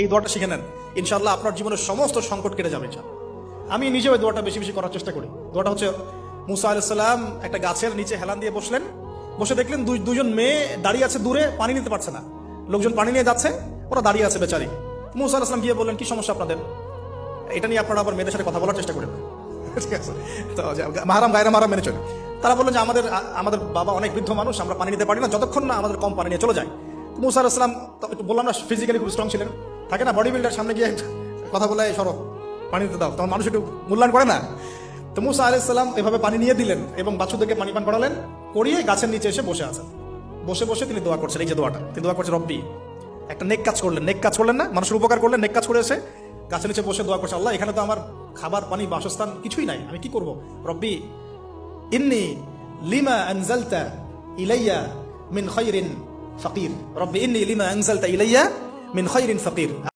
এই দোয়াটা শিখে নেন, ইনশাআল্লাহ আপনার জীবনের সমস্ত সংকট কেটে যাবে। আমি নিজেও এই দোয়াটা বেশি বেশি করার চেষ্টা করি। দোয়াটা হচ্ছে, মুসা আলাইহিস সালাম একটা গাছের নিচে হেলান দিয়ে বসলেন, বসে দেখলেন দুজন মেয়ে দাঁড়িয়ে আছে দূরে, পানি নিতে পারছে না। লোকজন পানি নিয়ে যাচ্ছে, ওরা দাঁড়িয়ে আছে বেচারি। মুসা আলাইহিস সালাম গিয়ে বললেন, কি সমস্যা আপনাদের? এটা নিয়ে আপনারা আবার মেয়েদের সাথে কথা বলার চেষ্টা করেন, ঠিক আছে? তো মাহারাম গায়রা মাহারাম মেনে চলে। তারা বললেন যে আমাদের বাবা অনেক বৃদ্ধ মানুষ, আমরা পানি নিতে পারি না যতক্ষণ না আমাদের কম পানি নিয়ে চলে যায়। মুসা আলাইহিস সালাম একটু বললাম না, ফিজিক্যালি খুব স্ট্রং ছিলেন, থাকে না বডি বিল্ডার, সামনে গিয়ে কথা বলে সরো পানি দিতে দাও, তখন মানুষ একটু মূল্যায়ন করে না। তো মুসা আলাইহিস সালাম এভাবে পানি নিয়ে দিলেন এবং বাচ্চাদেরকে পানি পান করালেন, করিয়ে গাছের নিচে এসে বসে আছেন। বসে বসে তিনি দোয়া করছেন, এই যে দোয়াটা তিনি দোয়া করছেন, রব্বি, একটা নেক কাজ করলেন না, মানুষের উপকার করলেন, নেক কাজ করে এসে গাছের নিচে বসে দোয়া করছে, আল্লাহ এখানে তো আমার খাবার পানি বাসস্থান কিছুই নাই, আমি কি করব? রব্বি ইন্নী লিমা আনজালতা ইলাইয়া মিন খায়রিন ফাকির, রব্বি ইন্নী লিমা আনজালতা ইলাইয়া মিন খায়রিন ফাকির।